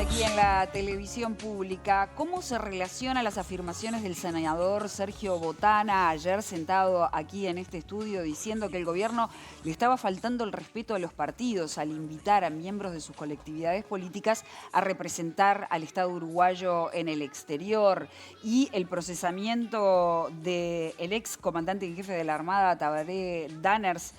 aquí en la televisión pública. ¿Cómo se relacionan las afirmaciones del senador Sergio Botana ayer sentado aquí en este estudio diciendo que el gobierno le estaba faltando el respeto a los partidos al invitar a miembros de sus colectividades políticas a representar al Estado uruguayo en el exterior, y el procesamiento del ex comandante en jefe de la Armada, Tabaré Danners,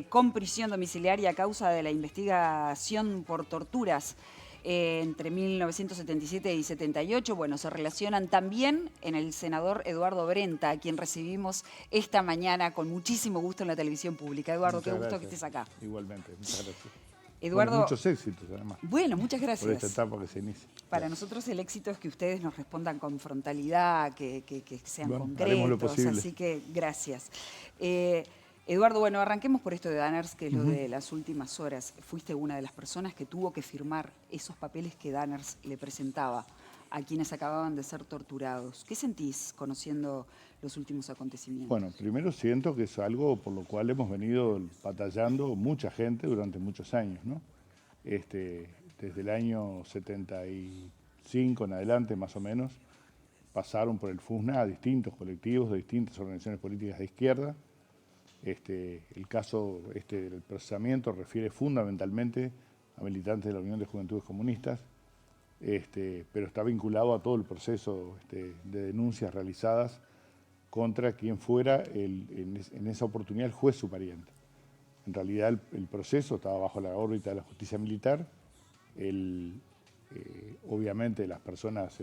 con prisión domiciliaria a causa de la investigación por torturas entre 1977 y 78, bueno, se relacionan también en el senador Eduardo Brenta, a quien recibimos esta mañana con muchísimo gusto en la televisión pública. Eduardo, Muchas qué gusto gracias. que estés acá. Igualmente, muchas gracias. Eduardo, Bueno, muchos éxitos además. Bueno, muchas gracias. Por esta etapa que se inicia. Para Gracias. nosotros el éxito es que ustedes nos respondan con frontalidad, que sean Bueno, haremos lo concretos, posible. así que gracias. Eduardo, bueno, arranquemos por esto de Danners, que es lo de las últimas horas. Fuiste una de las personas que tuvo que firmar esos papeles que Danners le presentaba a quienes acababan de ser torturados. ¿Qué sentís conociendo los últimos acontecimientos? Bueno, primero siento que es algo por lo cual hemos venido batallando mucha gente durante muchos años, ¿no? Desde el año 75 en adelante, más o menos, pasaron por el FUSNA a distintos colectivos de distintas organizaciones políticas de izquierda. El caso del procesamiento refiere fundamentalmente a militantes de la Unión de Juventudes Comunistas, pero está vinculado a todo el proceso de denuncias realizadas contra quien fuera en esa oportunidad el juez supariente. En realidad el proceso estaba bajo la órbita de la justicia militar. Obviamente las personas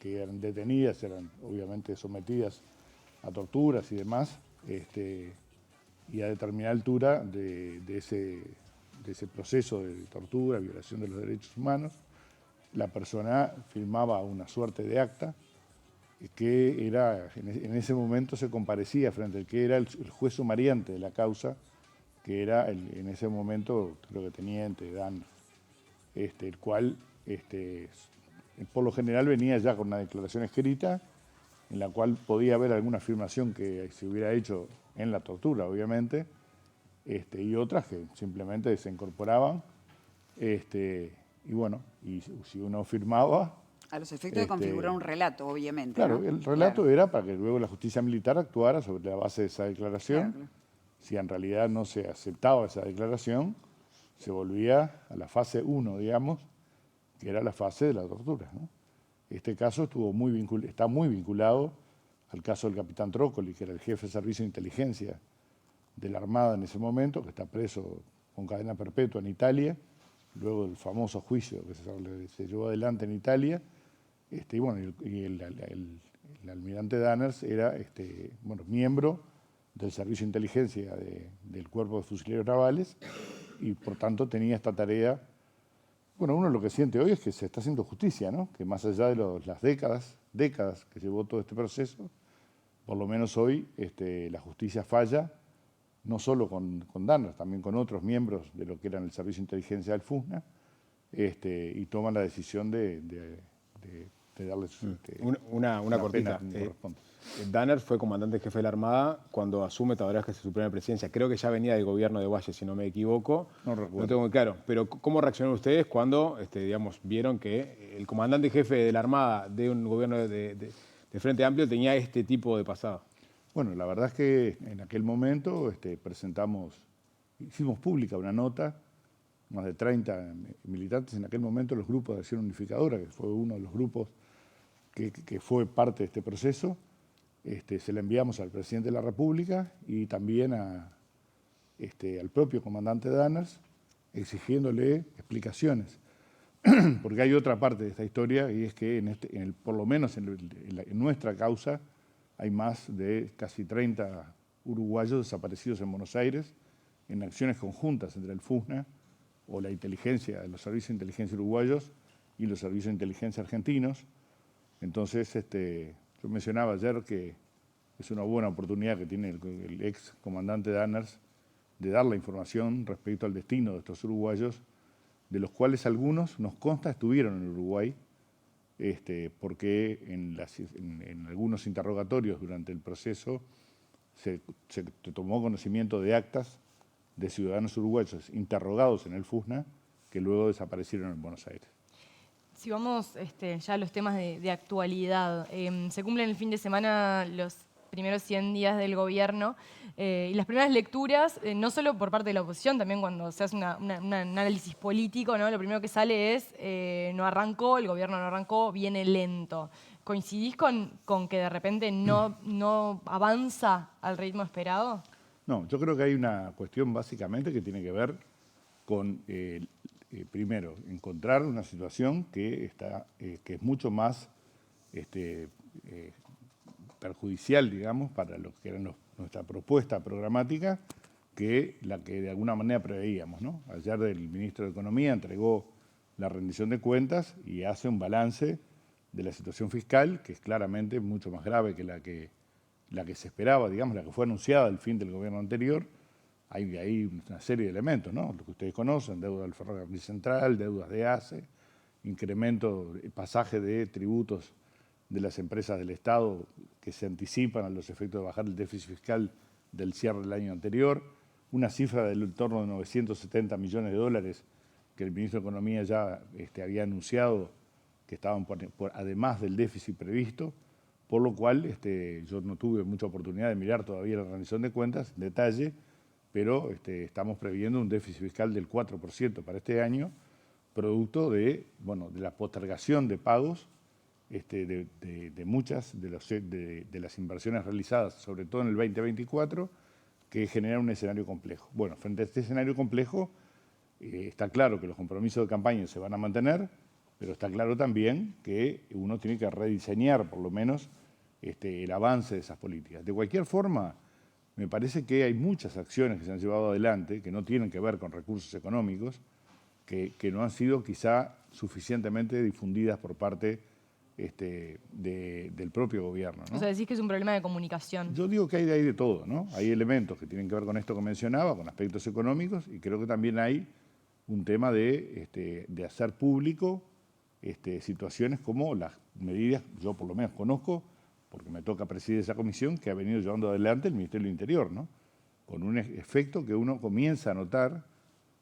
que eran detenidas eran obviamente sometidas a torturas y demás, y a determinada altura de ese proceso de tortura, violación de los derechos humanos, la persona firmaba una suerte de acta que era, en ese momento se comparecía frente al que era el juez sumariante de la causa, que era en ese momento, creo que teniente Dan, el cual por lo general venía ya con una declaración escrita en la cual podía haber alguna afirmación que se hubiera hecho en la tortura, obviamente, y otras que simplemente se incorporaban, y bueno, y si uno firmaba... A los efectos de configurar un relato, obviamente. Claro, ¿no? el relato era para que luego la justicia militar actuara sobre la base de esa declaración. Claro. Si en realidad no se aceptaba esa declaración, se volvía a la fase 1, digamos, que era la fase de la tortura, ¿no? Este caso está muy vinculado al caso del capitán Trócoli, que era el jefe de servicio de inteligencia de la Armada en ese momento, que está preso con cadena perpetua en Italia, luego del famoso juicio que se llevó adelante en Italia. Y bueno, el almirante Danners era miembro del servicio de inteligencia del Cuerpo de Fusileros Navales y por tanto tenía esta tarea. Bueno, uno lo que siente hoy es que se está haciendo justicia, ¿no? Que más allá de las décadas que llevó todo este proceso, por lo menos hoy la justicia falla, no solo con Danners, también con otros miembros de lo que era el servicio de inteligencia del FUSNA, y toman la decisión de darles una cortita. pena como corresponde. Danners fue comandante jefe de la Armada cuando asume Tabaré que es su primera presidencia. Creo que ya venía del gobierno de Valle, si no me equivoco. No recuerdo. No tengo muy claro. Pero ¿cómo reaccionaron ustedes cuando vieron que el comandante jefe de la Armada de un gobierno de Frente Amplio tenía este tipo de pasado? Bueno, la verdad es que en aquel momento hicimos pública una nota, más de 30 militantes en aquel momento, los grupos de Acción Unificadora, que fue uno de los grupos que fue parte de este proceso. Se la enviamos al presidente de la República y también al propio comandante Danners, exigiéndole explicaciones. Porque hay otra parte de esta historia, y es que por lo menos en nuestra causa hay más de casi 30 uruguayos desaparecidos en Buenos Aires en acciones conjuntas entre el FUSNA o la inteligencia, los servicios de inteligencia uruguayos y los servicios de inteligencia argentinos. Entonces, yo mencionaba ayer que es una buena oportunidad que tiene el ex comandante Danners de dar la información respecto al destino de estos uruguayos, de los cuales algunos, nos consta, estuvieron en Uruguay, porque en algunos interrogatorios durante el proceso se tomó conocimiento de actas de ciudadanos uruguayos interrogados en el FUSNA que luego desaparecieron en Buenos Aires. Si vamos ya a los temas de actualidad, se cumplen el fin de semana los primeros 100 días del gobierno y las primeras lecturas, no solo por parte de la oposición, también cuando se hace un análisis político, ¿no? Lo primero que sale es no arrancó, el gobierno no arrancó, viene lento. ¿Coincidís con que de repente no avanza al ritmo esperado? No, yo creo que hay una cuestión básicamente que tiene que ver con, primero, encontrar una situación que es mucho más perjudicial, digamos, para lo que era nuestra propuesta programática, que la que de alguna manera preveíamos, ¿no? Ayer el ministro de Economía entregó la rendición de cuentas y hace un balance de la situación fiscal, que es claramente mucho más grave que la que se esperaba, digamos, la que fue anunciada al fin del gobierno anterior. Hay una serie de elementos, ¿no? Lo que ustedes conocen: deuda del Ferrocarril Central, deudas de ACE, incremento, pasaje de tributos de las empresas del Estado que se anticipan a los efectos de bajar el déficit fiscal del cierre del año anterior, una cifra del entorno de 970 millones de dólares que el ministro de Economía ya había anunciado que estaban además del déficit previsto, por lo cual yo no tuve mucha oportunidad de mirar todavía la rendición de cuentas en detalle, pero estamos previendo un déficit fiscal del 4% para este año, producto de la postergación de pagos de muchas de las inversiones realizadas, sobre todo en el 2024, que generan un escenario complejo. Bueno, frente a este escenario complejo, está claro que los compromisos de campaña se van a mantener, pero está claro también que uno tiene que rediseñar, por lo menos, el avance de esas políticas. De cualquier forma, me parece que hay muchas acciones que se han llevado adelante que no tienen que ver con recursos económicos, que no han sido quizá suficientemente difundidas por parte del propio gobierno, ¿no? O sea, decís que es un problema de comunicación. Yo digo que hay de todo, ¿no? Hay elementos que tienen que ver con esto que mencionaba, con aspectos económicos, y creo que también hay un tema de hacer público situaciones como las medidas, yo por lo menos conozco, porque me toca presidir esa comisión, que ha venido llevando adelante el Ministerio del Interior, ¿no? Con un efecto que uno comienza a notar,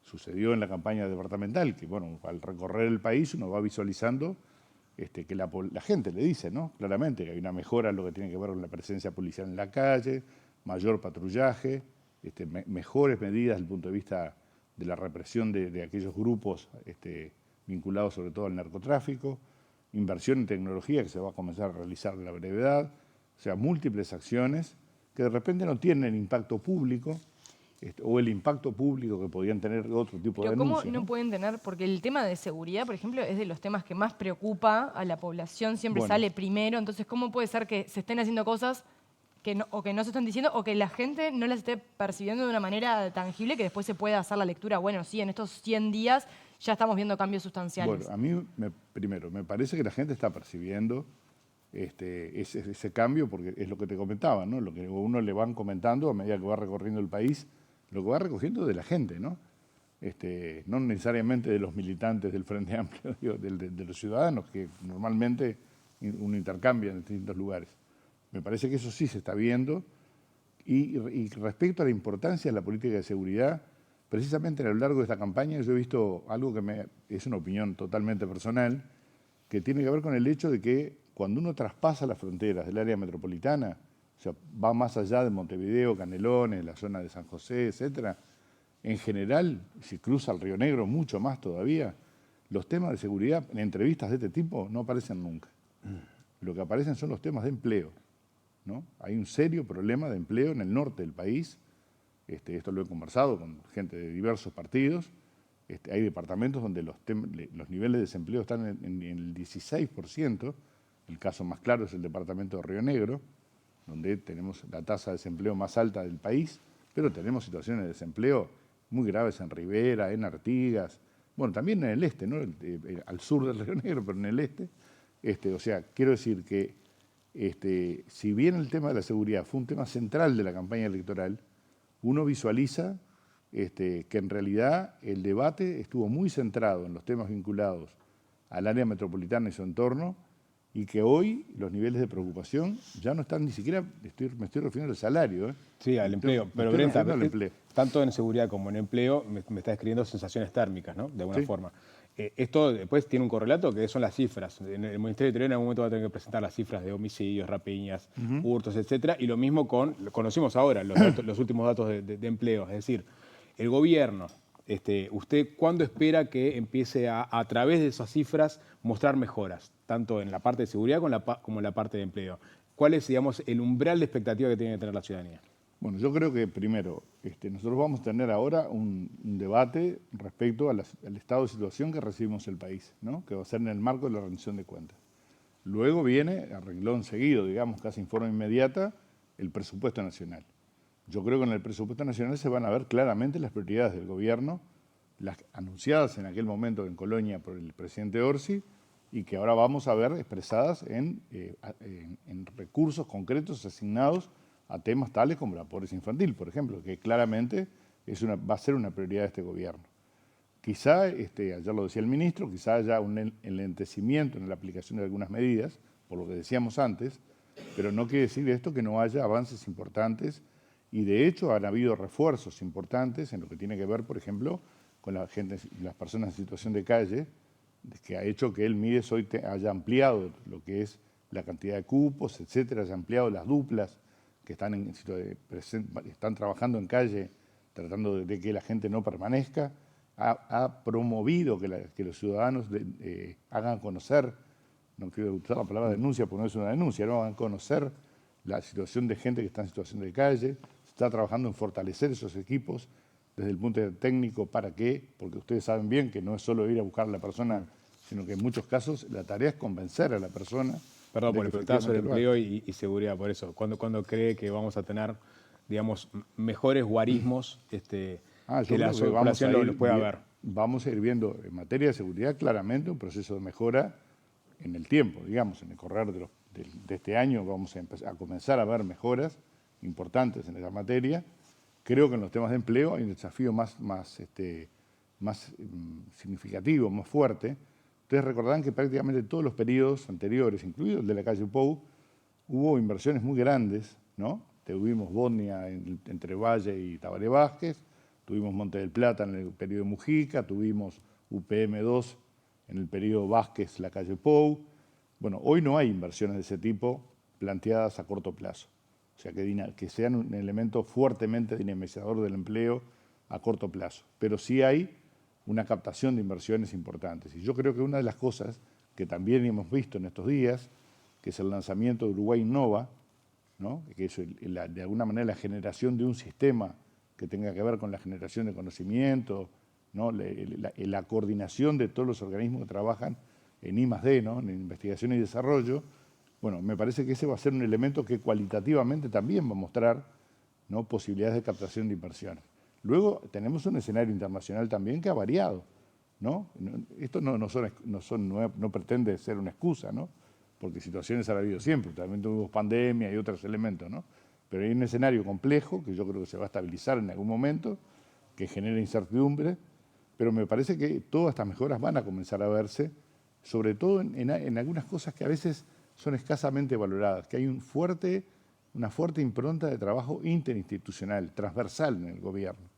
sucedió en la campaña departamental, que al recorrer el país uno va visualizando que la gente le dice, ¿no? Claramente que hay una mejora en lo que tiene que ver con la presencia policial en la calle, mayor patrullaje, mejores medidas desde el punto de vista de la represión de aquellos grupos vinculados sobre todo al narcotráfico, inversión en tecnología que se va a comenzar a realizar en la brevedad, o sea, múltiples acciones que de repente no tienen impacto público, o el impacto público que podían tener otro tipo de anuncios. ¿Cómo no pueden tener? Porque el tema de seguridad, por ejemplo, es de los temas que más preocupa a la población, siempre sale primero. Entonces, ¿cómo puede ser que se estén haciendo cosas que no se están diciendo, o que la gente no las esté percibiendo de una manera tangible, que después se pueda hacer la lectura? Bueno, sí, en estos 100 días ya estamos viendo cambios sustanciales. Bueno, a mí, primero, me parece que la gente está percibiendo ese cambio, porque es lo que te comentaba, ¿no? Lo que uno le van comentando a medida que va recorriendo el país, lo que va recogiendo de la gente, ¿no? No necesariamente de los militantes del Frente Amplio, digo, de los ciudadanos, que normalmente uno intercambia en distintos lugares. Me parece que eso sí se está viendo. Y respecto a la importancia de la política de seguridad, precisamente a lo largo de esta campaña yo he visto algo que es una opinión totalmente personal, que tiene que ver con el hecho de que cuando uno traspasa las fronteras del área metropolitana, o sea, va más allá de Montevideo, Canelones, la zona de San José, etcétera, en general, si cruza el Río Negro, mucho más todavía, los temas de seguridad en entrevistas de este tipo no aparecen nunca. Lo que aparecen son los temas de empleo, ¿no? Hay un serio problema de empleo en el norte del país. Esto lo he conversado con gente de diversos partidos. Hay departamentos donde los niveles de desempleo están en el 16%. El caso más claro es el departamento de Río Negro, donde tenemos la tasa de desempleo más alta del país, pero tenemos situaciones de desempleo muy graves en Rivera, en Artigas, bueno, también en el este, ¿no? Al sur del Río Negro, pero en el este. O sea, quiero decir que si bien el tema de la seguridad fue un tema central de la campaña electoral, uno visualiza que en realidad el debate estuvo muy centrado en los temas vinculados al área metropolitana y su entorno, y que hoy los niveles de preocupación ya no están ni siquiera, me estoy refiriendo al salario. Sí, al empleo. Pero Brenta, tanto en seguridad como en empleo, me está describiendo sensaciones térmicas, ¿no? De alguna forma. esto después tiene un correlato que son las cifras. En el Ministerio del Interior en algún momento va a tener que presentar las cifras de homicidios, rapiñas, hurtos, etcétera. Y lo mismo lo conocimos ahora, los últimos datos de empleo. Es decir, el gobierno, ¿usted cuándo espera que empiece a través de esas cifras, mostrar mejoras? Tanto en la parte de seguridad como en la parte de empleo. ¿Cuál es, digamos, el umbral de expectativa que tiene que tener la ciudadanía? Bueno, yo creo que primero, nosotros vamos a tener ahora un debate respecto al estado de situación que recibimos el país, ¿no? Que va a ser en el marco de la rendición de cuentas. Luego viene, a renglón seguido, digamos, casi en forma inmediata, el presupuesto nacional. Yo creo que en el presupuesto nacional se van a ver claramente las prioridades del gobierno, las anunciadas en aquel momento en Colonia por el presidente Orsi, y que ahora vamos a ver expresadas en recursos concretos asignados a temas tales como la pobreza infantil, por ejemplo, que claramente va a ser una prioridad de este gobierno. Quizá, ayer lo decía el ministro, quizá haya un enlentecimiento en la aplicación de algunas medidas, por lo que decíamos antes, pero no quiere decir esto que no haya avances importantes y de hecho han habido refuerzos importantes en lo que tiene que ver, por ejemplo, con las personas en situación de calle, que ha hecho que el MIDES hoy haya ampliado lo que es la cantidad de cupos, etcétera, haya ampliado las duplas que están trabajando en calle tratando de que la gente no permanezca, ha promovido que los ciudadanos hagan conocer, no quiero usar la palabra denuncia porque no es una denuncia, no hagan conocer la situación de gente que está en situación de calle, se está trabajando en fortalecer esos equipos desde el punto de vista técnico, ¿para qué? Porque ustedes saben bien que no es solo ir a buscar a la persona, sino que en muchos casos la tarea es convencer a la persona. Perdón, por el preguntaba sobre empleo y seguridad, por eso. ¿Cuándo cree que vamos a tener, digamos, mejores guarismos que la población los pueda ver? Vamos a ir viendo en materia de seguridad claramente un proceso de mejora en el tiempo, digamos, en el correr de este año vamos a comenzar a ver mejoras importantes en esa materia. Creo que en los temas de empleo hay un desafío más significativo, más fuerte. Ustedes recordarán que prácticamente todos los periodos anteriores, incluido el de la calle Pou, hubo inversiones muy grandes, ¿no? Tuvimos Bosnia entre Valle y Tabaré Vázquez, tuvimos Monte del Plata en el periodo de Mujica, tuvimos UPM2 en el periodo Vázquez, la calle Pou. Bueno, hoy no hay inversiones de ese tipo planteadas a corto plazo. O sea, que sean un elemento fuertemente dinamizador del empleo a corto plazo. Pero sí hay una captación de inversiones importantes. Y yo creo que una de las cosas que también hemos visto en estos días, que es el lanzamiento de Uruguay Innova, ¿no? Que es de alguna manera la generación de un sistema que tenga que ver con la generación de conocimiento, ¿no? La coordinación de todos los organismos que trabajan en I+D, ¿no? En investigación y desarrollo. Bueno, me parece que ese va a ser un elemento que cualitativamente también va a mostrar, ¿no? Posibilidades de captación de inversiones. Luego tenemos un escenario internacional también que ha variado, ¿no? Esto no pretende ser una excusa, ¿no? Porque situaciones ha habido siempre, también tuvimos pandemia y otros elementos, ¿no? Pero hay un escenario complejo que yo creo que se va a estabilizar en algún momento, que genera incertidumbre, pero me parece que todas estas mejoras van a comenzar a verse, sobre todo en algunas cosas que a veces son escasamente valoradas, que hay una fuerte impronta de trabajo interinstitucional, transversal en el gobierno.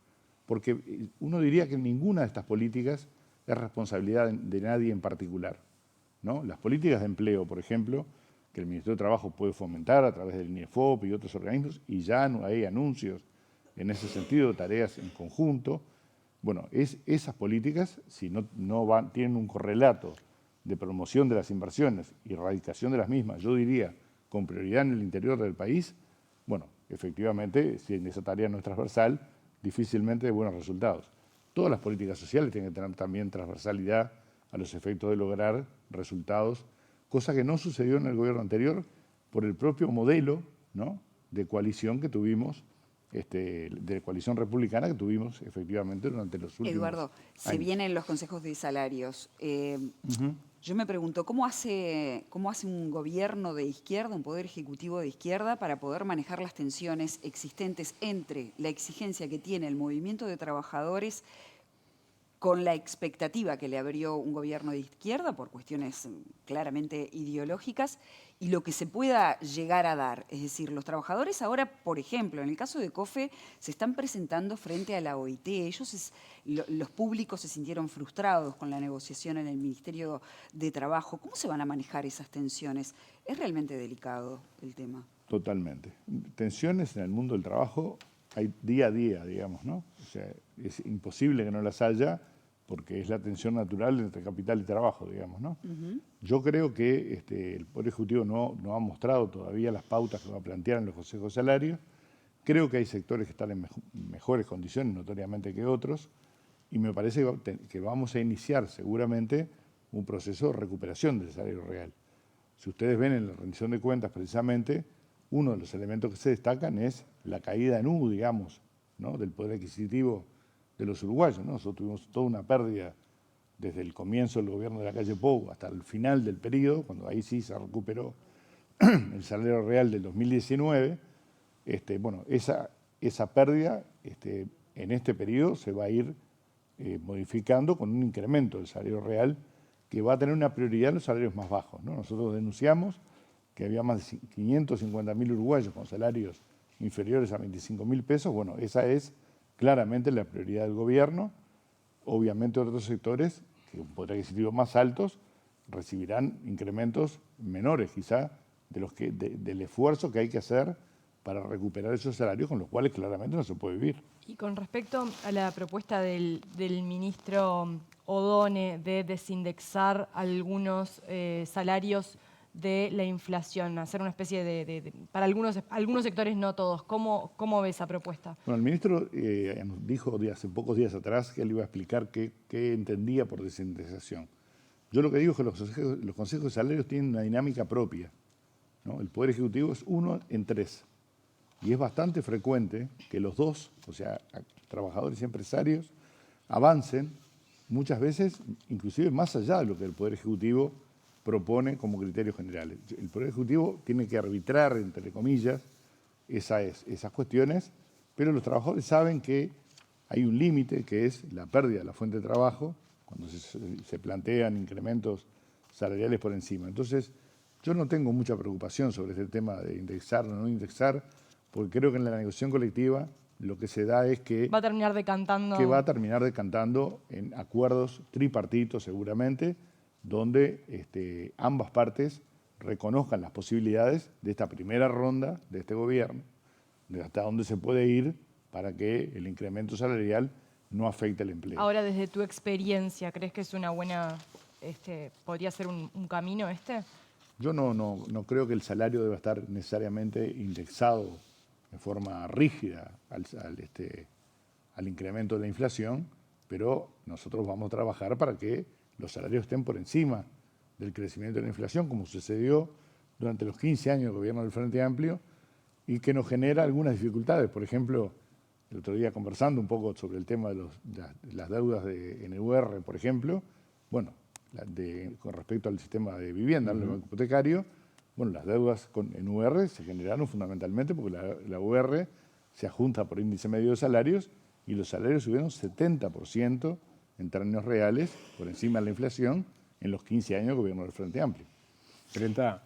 Porque uno diría que ninguna de estas políticas es responsabilidad de nadie en particular, ¿no? Las políticas de empleo, por ejemplo, que el Ministerio de Trabajo puede fomentar a través del INEFOP y otros organismos, y ya hay anuncios en ese sentido, tareas en conjunto. Bueno, esas políticas, si no tienen un correlato de promoción de las inversiones y erradicación de las mismas, yo diría, con prioridad en el interior del país, bueno, efectivamente, si en esa tarea no es transversal, difícilmente hay buenos resultados. Todas las políticas sociales tienen que tener también transversalidad a los efectos de lograr resultados, cosa que no sucedió en el gobierno anterior por el propio modelo, ¿no? De coalición que tuvimos, de coalición republicana que tuvimos efectivamente durante los últimos Eduardo, años. se vienen los consejos de salarios. Yo me pregunto, ¿cómo hace un gobierno de izquierda, un poder ejecutivo de izquierda, para poder manejar las tensiones existentes entre la exigencia que tiene el movimiento de trabajadores con la expectativa que le abrió un gobierno de izquierda por cuestiones claramente ideológicas y lo que se pueda llegar a dar. Es decir, los trabajadores ahora, por ejemplo, en el caso de COFE, se están presentando frente a la OIT. Los públicos se sintieron frustrados con la negociación en el Ministerio de Trabajo. ¿Cómo se van a manejar esas tensiones? Es realmente delicado el tema. Totalmente. Tensiones en el mundo del trabajo hay día a día, digamos, ¿no? O sea, es imposible que no las haya porque es la tensión natural entre capital y trabajo, digamos, ¿no? Yo creo que el Poder Ejecutivo no ha mostrado todavía las pautas que va a plantear en los consejos de salarios. Creo que hay sectores que están en mejores condiciones, notoriamente, que otros, y me parece que vamos a iniciar seguramente un proceso de recuperación del salario real. Si ustedes ven en la rendición de cuentas, precisamente, uno de los elementos que se destacan es la caída en U, digamos, ¿no?, del poder adquisitivo de los uruguayos, ¿no? Nosotros tuvimos toda una pérdida desde el comienzo del gobierno de la calle Pou hasta el final del periodo, cuando ahí sí se recuperó el salario real del 2019. Bueno, esa pérdida en este periodo se va a ir modificando con un incremento del salario real que va a tener una prioridad en los salarios más bajos, ¿no? Nosotros denunciamos que había más de 550.000 uruguayos con salarios inferiores a 25.000 pesos. Bueno, esa es claramente la prioridad del gobierno. Obviamente otros sectores, que con poder adquisitivo más altos, recibirán incrementos menores quizá del esfuerzo que hay que hacer para recuperar esos salarios, con los cuales claramente no se puede vivir. Y con respecto a la propuesta del ministro Odone de desindexar algunos salarios de la inflación, hacer una especie para algunos sectores, no todos. ¿Cómo ve esa propuesta? Bueno, el ministro dijo hace pocos días atrás que él iba a explicar qué entendía por desindexación. Yo lo que digo es que los consejos de salarios tienen una dinámica propia, ¿no? El Poder Ejecutivo es 1 en 3. Y es bastante frecuente que los dos, o sea, trabajadores y empresarios, avancen muchas veces, inclusive más allá de lo que el Poder Ejecutivo propone como criterios generales. El Poder Ejecutivo tiene que arbitrar, entre comillas, esas cuestiones, pero los trabajadores saben que hay un límite, que es la pérdida de la fuente de trabajo, cuando se plantean incrementos salariales por encima. Entonces, yo no tengo mucha preocupación sobre este tema de indexar o no indexar, porque creo que en la negociación colectiva lo que se da es que va a terminar decantando. Que va a terminar decantando en acuerdos tripartitos seguramente, donde ambas partes reconozcan las posibilidades de esta primera ronda de este gobierno, de hasta dónde se puede ir para que el incremento salarial no afecte el empleo. Ahora, desde tu experiencia, ¿crees que es una buena, podría ser un camino este? Yo no creo que el salario deba estar necesariamente indexado de forma rígida al incremento de la inflación, pero nosotros vamos a trabajar para que los salarios estén por encima del crecimiento de la inflación, como sucedió durante los 15 años del gobierno del Frente Amplio, y que nos genera algunas dificultades. Por ejemplo, el otro día conversando un poco sobre el tema de las deudas de NUR, por ejemplo, bueno, con respecto al sistema de vivienda, el banco hipotecario, bueno, las deudas con NUR se generaron fundamentalmente porque la UR se ajunta por índice medio de salarios y los salarios subieron 70% en términos reales, por encima de la inflación, en los 15 años del gobierno del Frente Amplio. Presidenta,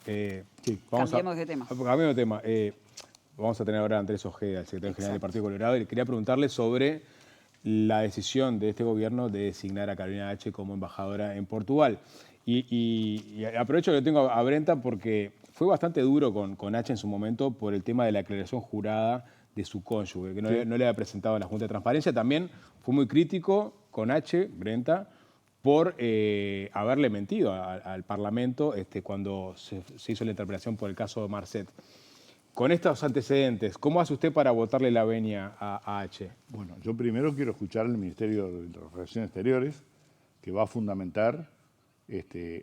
Cambiemos de tema. Cambiemos de tema. Vamos a tener ahora a Andrés Ojeda, el secretario general del Partido Colorado, y quería preguntarle sobre la decisión de este gobierno de designar a Carolina H. como embajadora en Portugal. Y aprovecho que tengo a Brenta porque fue bastante duro con H en su momento por el tema de la declaración jurada de su cónyuge, que no le había presentado en la Junta de Transparencia. También fue muy crítico con H, Brenta, por haberle mentido al Parlamento cuando se hizo la interpelación por el caso de Marcet. Con estos antecedentes, ¿cómo hace usted para botarle la venia a H? Bueno, yo primero quiero escuchar al Ministerio de Relaciones Exteriores, que va a fundamentar,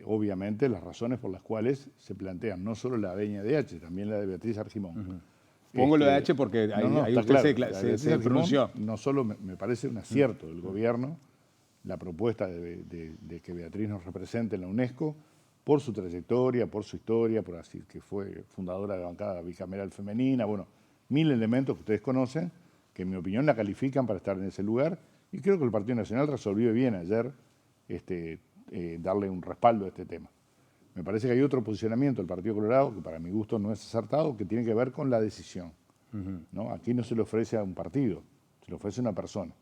obviamente, las razones por las cuales se plantean no solo la venia de H, también la de Beatriz Argimón. Pongo lo de H porque ahí usted claro, se pronunció. No solo me parece un acierto del gobierno la propuesta de que Beatriz nos represente en la UNESCO, por su trayectoria, por su historia, por así que fue fundadora de la bancada bicameral femenina, bueno, 1000 elementos que ustedes conocen, que en mi opinión la califican para estar en ese lugar Y creo que el Partido Nacional resolvió bien ayer darle un respaldo a este tema. Me parece que hay otro posicionamiento del Partido Colorado que para mi gusto no es acertado, que tiene que ver con la decisión. ¿No? Aquí no se le ofrece a un partido, se le ofrece a una persona,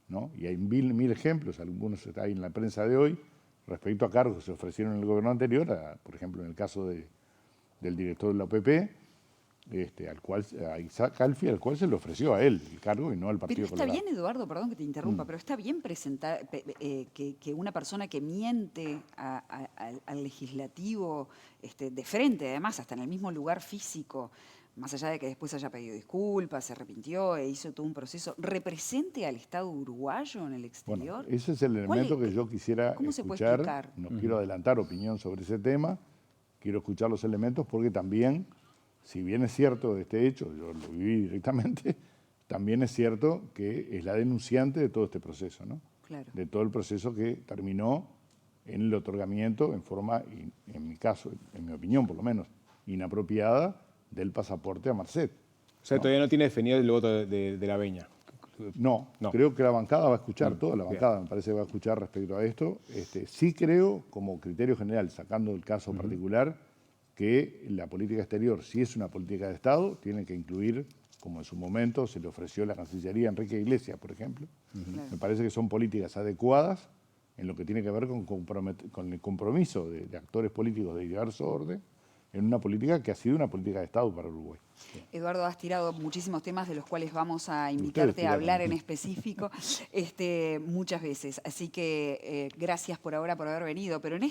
¿no? Y hay mil ejemplos, algunos hay en la prensa de hoy, respecto a cargos que se ofrecieron en el gobierno anterior, por ejemplo en el caso del director de la OPP, a Isaac Calfi, al cual se le ofreció a él el cargo y no al Partido Pero está Colorado. bien, Eduardo, perdón que te interrumpa, pero está bien presentar que una persona que miente al legislativo de frente, además, hasta en el mismo lugar físico, más allá de que después haya pedido disculpas, se arrepintió e hizo todo un proceso, represente al Estado uruguayo en el exterior. Bueno, ese es el elemento que yo quisiera ¿Cómo se puede escuchar. explicar? No quiero adelantar opinión sobre ese tema, quiero escuchar los elementos porque también, si bien es cierto de este hecho, yo lo viví directamente, también es cierto que es la denunciante de todo este proceso, ¿no? Claro. De todo el proceso que terminó en el otorgamiento en forma, en mi caso, en mi opinión por lo menos, inapropiada del pasaporte a Marcet. O sea, todavía no tiene definido el voto de la Veña. No, creo que la bancada va a escuchar, toda la bancada me parece que va a escuchar respecto a esto. Sí creo, como criterio general, sacando el caso particular, que la política exterior, si es una política de Estado, tiene que incluir, como en su momento se le ofreció a la Cancillería a Enrique Iglesias, por ejemplo. Me parece que son políticas adecuadas en lo que tiene que ver con el compromiso de actores políticos de diverso orden en una política que ha sido una política de Estado para Uruguay. Eduardo, has tirado muchísimos temas de los cuales vamos a invitarte a hablar en específico muchas veces. Así que gracias por ahora por haber venido. Pero en